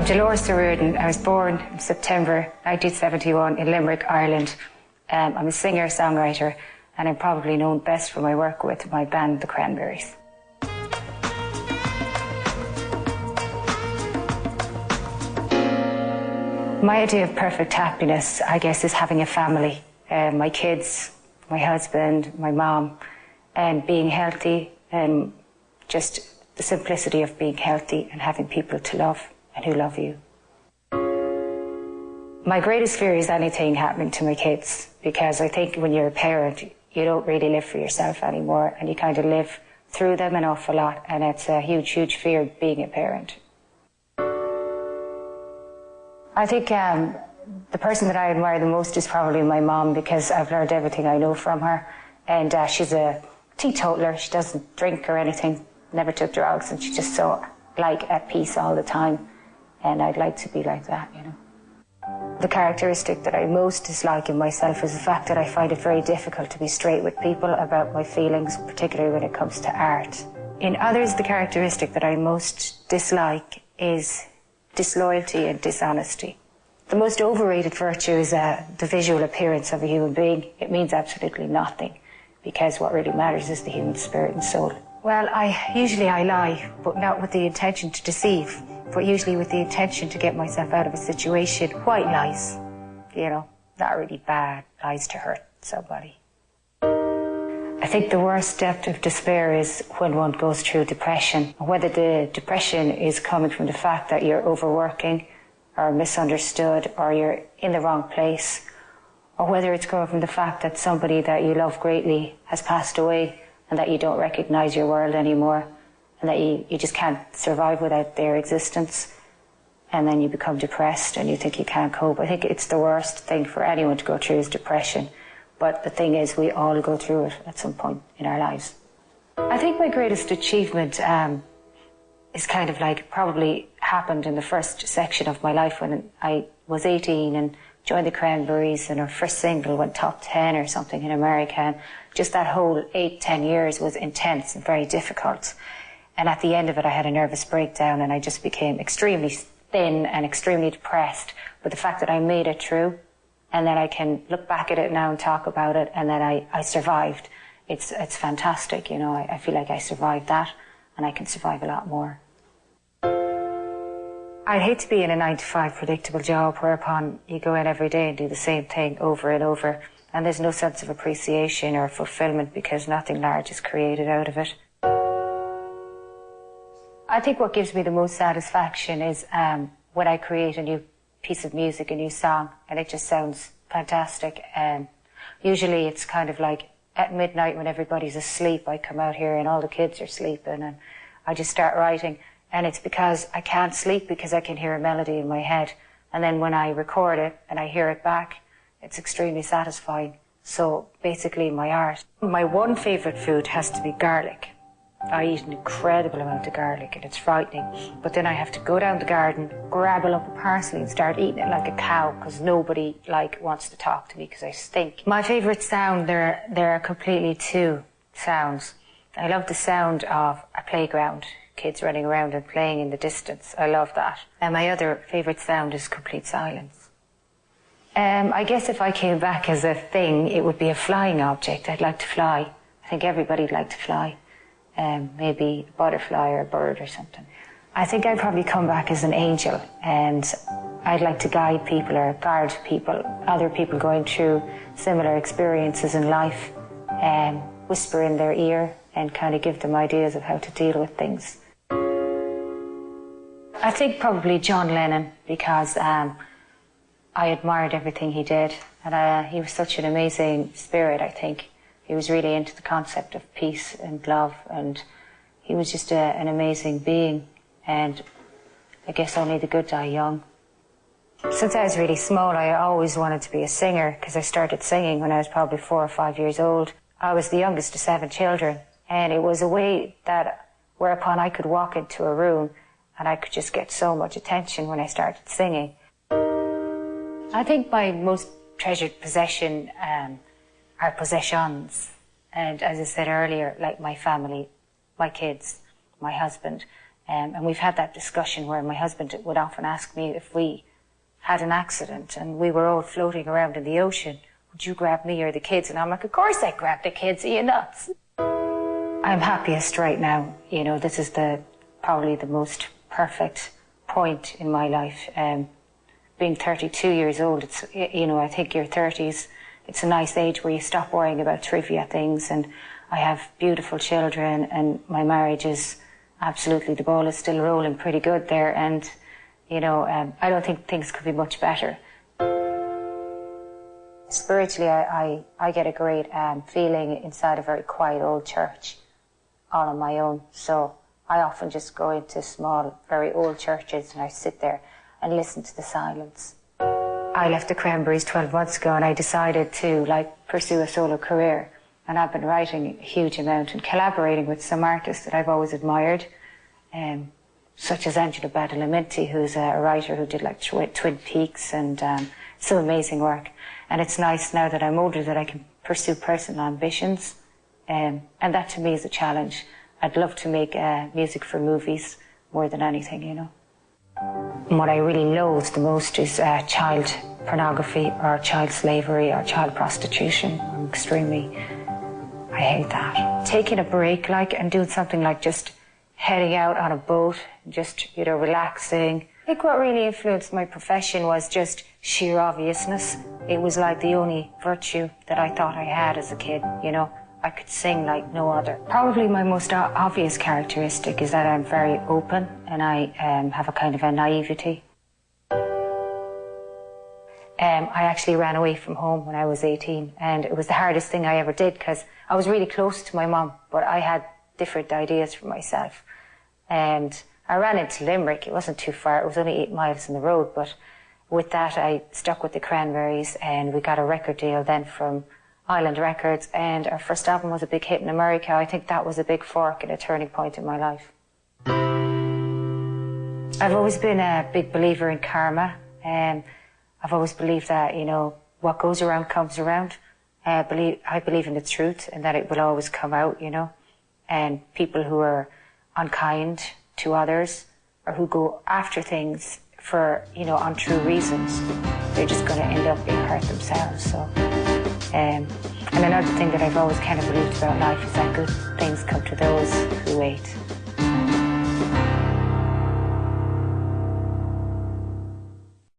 Dolores. I was born in September 1971 in Limerick, Ireland. I'm a singer-songwriter, and I'm probably known best for my work with my band, The Cranberries. My idea of perfect happiness, I guess, is having a family. My kids, my husband, my mom, and being healthy, and just the simplicity of being healthy and having people to love and who love you. My greatest fear is anything happening to my kids, because I think when you're a parent, you don't really live for yourself anymore, and you kind of live through them an awful lot, and it's a huge, huge fear being a parent. I think the person that I admire the most is probably my mom, because I've learned everything I know from her, and she's a teetotaler. She doesn't drink or anything, never took drugs, and she's just so at peace all the time, and I'd like to be like that, you know. The characteristic that I most dislike in myself is the fact that I find it very difficult to be straight with people about my feelings, particularly when it comes to art. In others, the characteristic that I most dislike is disloyalty and dishonesty. The most overrated virtue is the visual appearance of a human being. It means absolutely nothing, because what really matters is the human spirit and soul. Well, usually I lie, but not with the intention to deceive, but usually with the intention to get myself out of a situation. White lies, you know, not really bad lies to hurt somebody. I think the worst depth of despair is when one goes through depression. Whether the depression is coming from the fact that you're overworking or misunderstood or you're in the wrong place, or whether it's coming from the fact that somebody that you love greatly has passed away and that you don't recognize your world anymore, and that you just can't survive without their existence, and then you become depressed and you think you can't cope. I think it's the worst thing for anyone to go through is depression. But the thing is, we all go through it at some point in our lives. I think my greatest achievement is kind of probably happened in the first section of my life when I was 18 and joined the Cranberries, and our first single went top 10 or something in America. And just that whole 8-10 years was intense and very difficult. And at the end of it, I had a nervous breakdown, and I just became extremely thin and extremely depressed. But the fact that I made it through, and then I can look back at it now and talk about it, and that I survived, it's fantastic, you know. I feel like I survived that, and I can survive a lot more. I'd hate to be in a 9-to-5 predictable job whereupon you go in every day and do the same thing over and over, and there's no sense of appreciation or fulfillment because nothing large is created out of it. I think what gives me the most satisfaction is when I create a new piece of music, a new song, and it just sounds fantastic. Usually it's kind of like at midnight when everybody's asleep, I come out here and all the kids are sleeping, and I just start writing. And it's because I can't sleep because I can hear a melody in my head. And then when I record it and I hear it back, it's extremely satisfying. So basically my art. My one favourite food has to be garlic. I eat an incredible amount of garlic and it's frightening. But then I have to go down the garden, grab a lump of parsley and start eating it like a cow, because nobody wants to talk to me because I stink. My favourite sound, there are completely two sounds. I love the sound of a playground. Kids running around and playing in the distance. I love that. And my other favourite sound is complete silence. I guess if I came back as a thing, it would be a flying object. I'd like to fly. I think everybody'd like to fly. Maybe a butterfly or a bird or something. I think I'd probably come back as an angel, and I'd like to guide people or guard people, other people going through similar experiences in life, and whisper in their ear and kind of give them ideas of how to deal with things. I think probably John Lennon, because I admired everything he did, and he was such an amazing spirit, I think. He was really into the concept of peace and love, and he was just an amazing being, and I guess only the good die young. Since I was really small, I always wanted to be a singer, because I started singing when I was probably 4 or 5 years old. I was the youngest of 7 children, and it was a way whereupon I could walk into a room and I could just get so much attention when I started singing. I think my most treasured possession are possessions. And as I said earlier, like my family, my kids, my husband, And we've had that discussion where my husband would often ask me if we had an accident and we were all floating around in the ocean, would you grab me or the kids? And I'm like, of course I'd grab the kids, are you nuts? I'm happiest right now. You know, this is probably the most perfect point in my life. Being 32 years old, it's, you know, I think your 30s, it's a nice age where you stop worrying about trivia things, and I have beautiful children, and my marriage is absolutely, the ball is still rolling pretty good there, and, you know, I don't think things could be much better. Spiritually, I get a great feeling inside a very quiet old church, all on my own. So I often just go into small, very old churches, and I sit there and listen to the silence. I left the Cranberries 12 months ago, and I decided to pursue a solo career. And I've been writing a huge amount and collaborating with some artists that I've always admired, such as Angela Badalamenti, who's a writer who did Twin Peaks and some amazing work. And it's nice now that I'm older that I can pursue personal ambitions, and that to me is a challenge. I'd love to make music for movies more than anything, you know. And what I really loathe the most is child pornography or child slavery or child prostitution. I hate that. Taking a break and doing something like just heading out on a boat, just, you know, relaxing. I think what really influenced my profession was just sheer obviousness. It was like the only virtue that I thought I had as a kid, you know. I could sing like no other. Probably my most obvious characteristic is that I'm very open, and I have a kind of a naivety. I actually ran away from home when I was 18, and it was the hardest thing I ever did because I was really close to my mum, but I had different ideas for myself. And I ran into Limerick. It wasn't too far. It was only 8 miles on the road, but with that I stuck with the Cranberries, and we got a record deal then from Island Records, and our first album was a big hit in America. I think that was a big fork and a turning point in my life. I've always been a big believer in karma. I've always believed that, you know, what goes around comes around. I believe in the truth and that it will always come out, you know. And people who are unkind to others or who go after things for, you know, untrue reasons, they're just going to end up being hurt themselves. So, and another thing that I've always kind of believed about life is that good things come to those who wait.